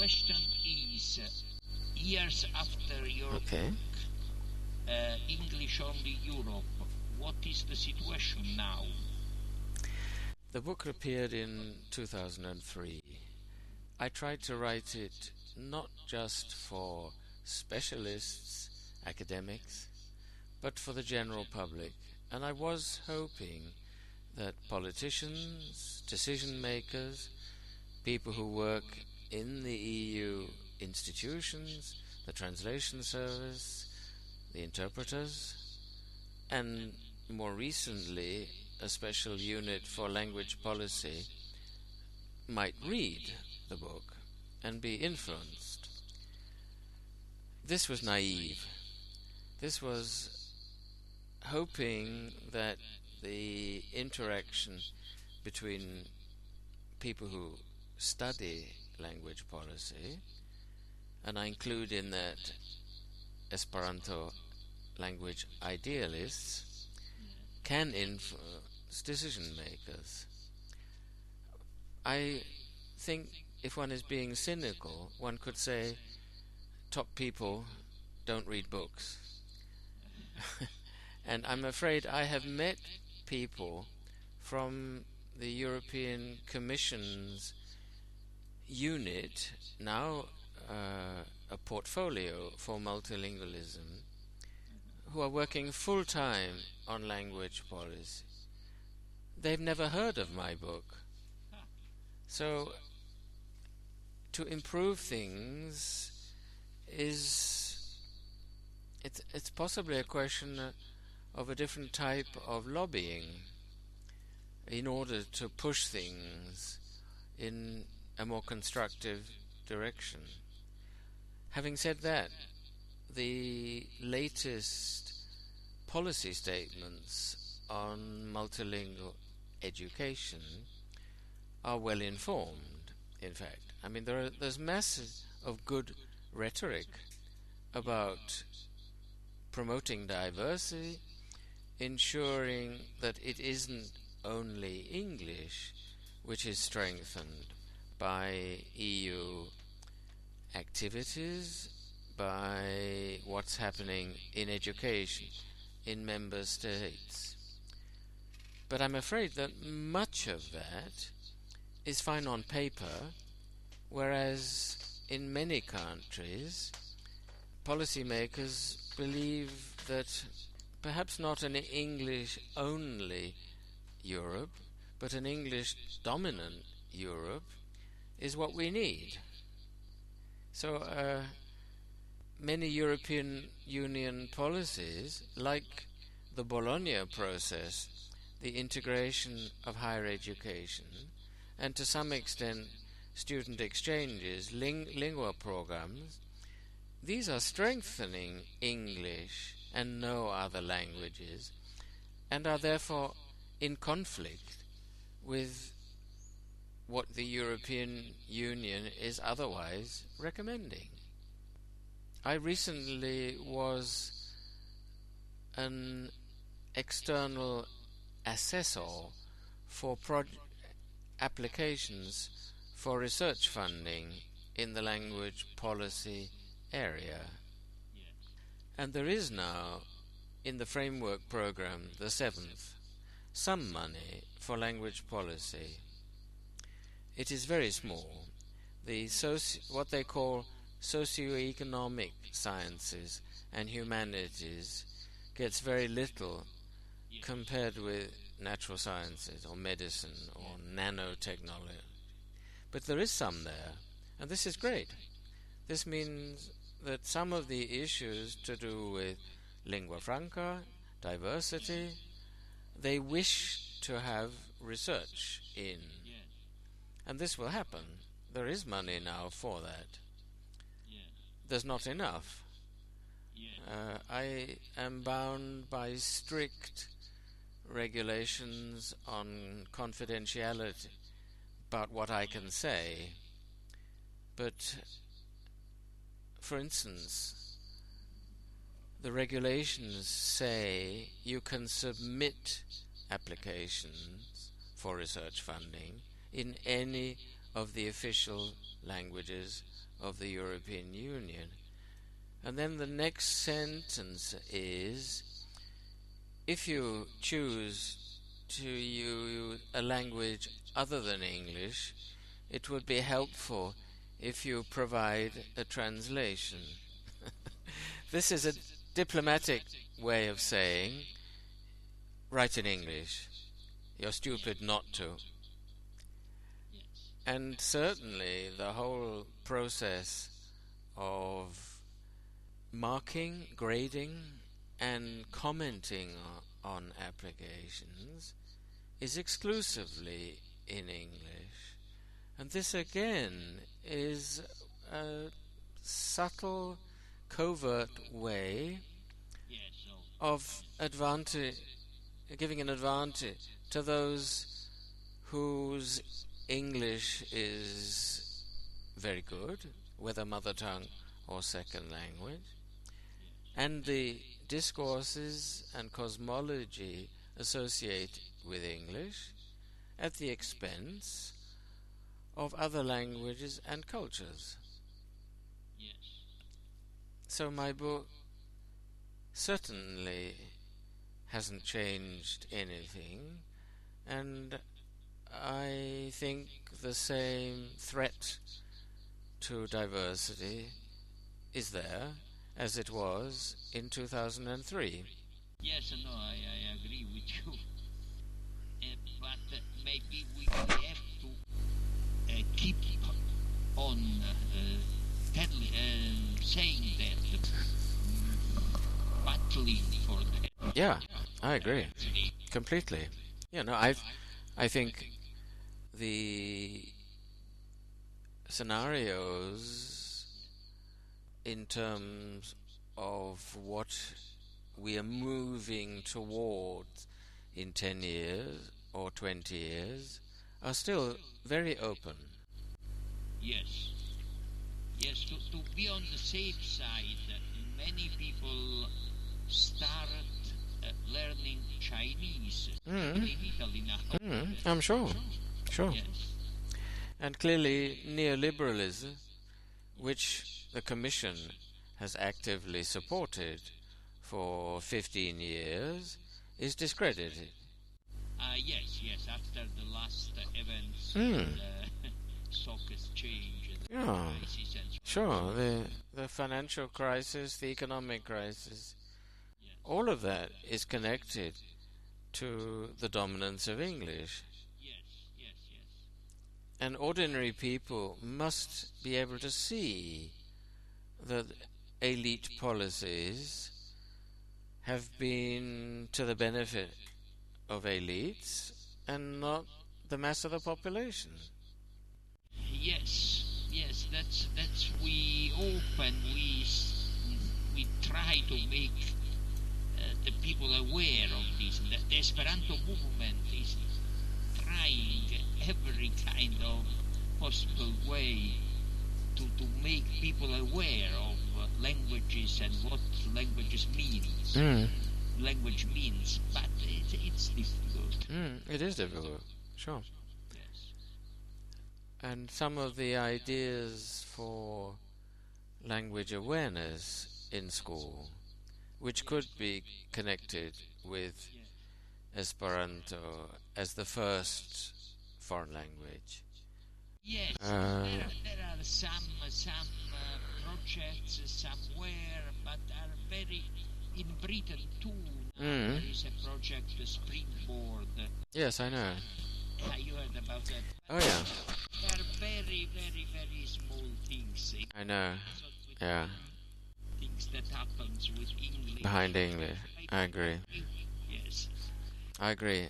question is, years after your book, English Only Europe, what is the situation now? The book appeared in 2003. I tried to write it not just for specialists, academics, but for the general public. And I was hoping that politicians, decision makers, people who work in the EU institutions, the translation service, the interpreters, and more recently a special unit for language policy might read the book and be influenced. This was naive. This was hoping that the interaction between people who study language policy, and I include in that Esperanto language idealists, can influence decision makers. I think if one is being cynical, one could say top people don't read books. And I'm afraid I have met people from the European Commission's unit, now a portfolio for multilingualism, who are working full-time on language policy. They've never heard of my book. So, to improve things it's possibly a question of a different type of lobbying in order to push things in a more constructive direction. Having said that, the latest policy statements on multilingual education are well informed, in fact. I mean, there's masses of good rhetoric about promoting diversity, ensuring that it isn't only English which is strengthened by EU activities, by what's happening in education in member states. But I'm afraid that much of that is fine on paper, whereas in many countries policymakers believe that perhaps not an English-only Europe, but an English-dominant Europe is what we need. So many European Union policies, like the Bologna process, the integration of higher education, and to some extent student exchanges, lingua programs, these are strengthening English and no other languages, and are therefore in conflict with what the European Union is otherwise recommending. I recently was an external assessor for applications for research funding in the language policy area. And there is now, in the framework program, the 7th, some money for language policy. It is very small. What they call socio-economic sciences and humanities gets very little compared with natural sciences or medicine or nanotechnology. But there is some there, and this is great. This means that some of the issues to do with lingua franca, diversity, they wish to have research in. And this will happen. There is money now for that. There's not enough. I am bound by strict regulations on confidentiality about what I can say. But, for instance, the regulations say you can submit applications for research funding in any of the official languages of the European Union. And then the next sentence is, if you choose to use a language other than English, it would be helpful if you provide a translation. This is a diplomatic way of saying, write in English. You're stupid not to. And certainly the whole process of marking, grading, and commenting on applications is exclusively in English. And this again is a subtle, covert way of giving an advantage to those whose English is very good, whether mother tongue or second language, and the discourses and cosmology associated with English at the expense of other languages and cultures. So my book certainly hasn't changed anything, and I think the same threat to diversity is there as it was in 2003. Yes, no, I agree with you. But maybe we have to keep on saying that, battling for that. Yeah, I agree completely. I think the scenarios in terms of what we are moving towards in 10 years or 20 years are still very open. Yes, to be on the safe side, many people start learning Chinese in Italy now. I'm sure. Yes. And clearly neoliberalism, which the Commission has actively supported for 15 years, is discredited. Yes, after the last events, stock exchange, crisis and sure, the financial crisis, the economic crisis, all of that is connected to the dominance of English. Yes. And ordinary people must be able to see that elite policies have been to the benefit of elites and not the mass of the population. Yes, that's we hope, and we try to make the people aware of this. The Esperanto movement is trying every kind of possible way to make people aware of languages and what languages means. Language means, but it's difficult. It is difficult, sure. Yes. And some of the ideas for language awareness in school, which could be connected with Esperanto as the first foreign language. Yes, there are some projects somewhere, but are very in Britain too. There is a project, Springboard. Yes, I know. You heard about that? Oh yeah. They are very, very, very small things. I know. Yeah. Things that happens with English. Behind English. I agree. Yes. I agree.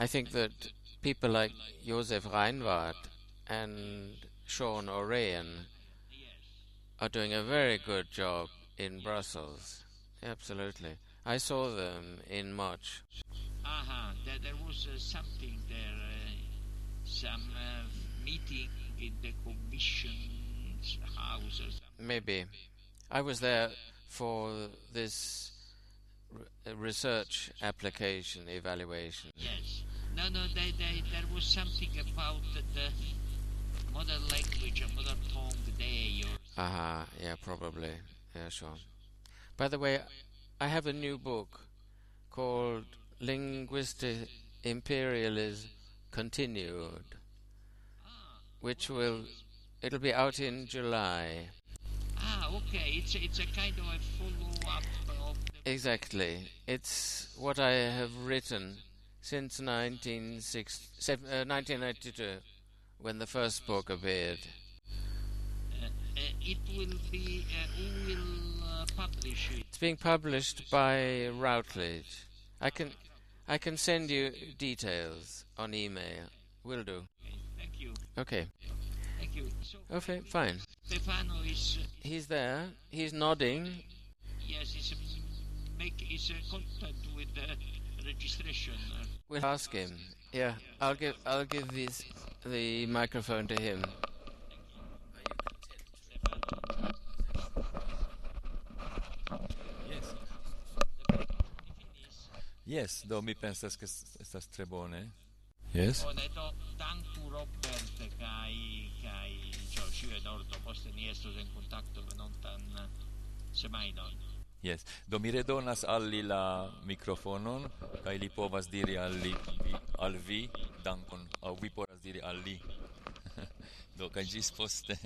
I think that people like Josef Reinwart and Sean O'Rean are doing a very good job in Brussels. Absolutely. I saw them in March. There was something there, some meeting in the Commission's house or something. Maybe. I was there for this research application evaluation. Yes. No, there was something about the mother language or mother tongue day or... Aha, yeah, probably. Yeah, sure. By the way, I have a new book called Linguistic Imperialism Continued, which it'll be out in July. Okay, it's a kind of a follow-up of the... Exactly. It's what I have written since 1992, when the first book appeared. It will be... who will publish it? It's being published by Routledge. I can send you details on email. Will do. Okay, thank you. Okay. Thank you. So, Okay, fine. Stefano is... He's there. He's nodding. Yes, he's content with the registration. We'll ask him. Yeah, I'll give the microphone to him. Yes, do mi pensas che estas tre bone? Yes? Oneto danku Robert kai Joshua Eduardo poste ni estos en contacto non tan semajnon. Yes. Do mi redonas al li la mikrofonon kaj li povas diri al vi dankon, aŭ vi povas diri al li. Do kaj ĝis poste.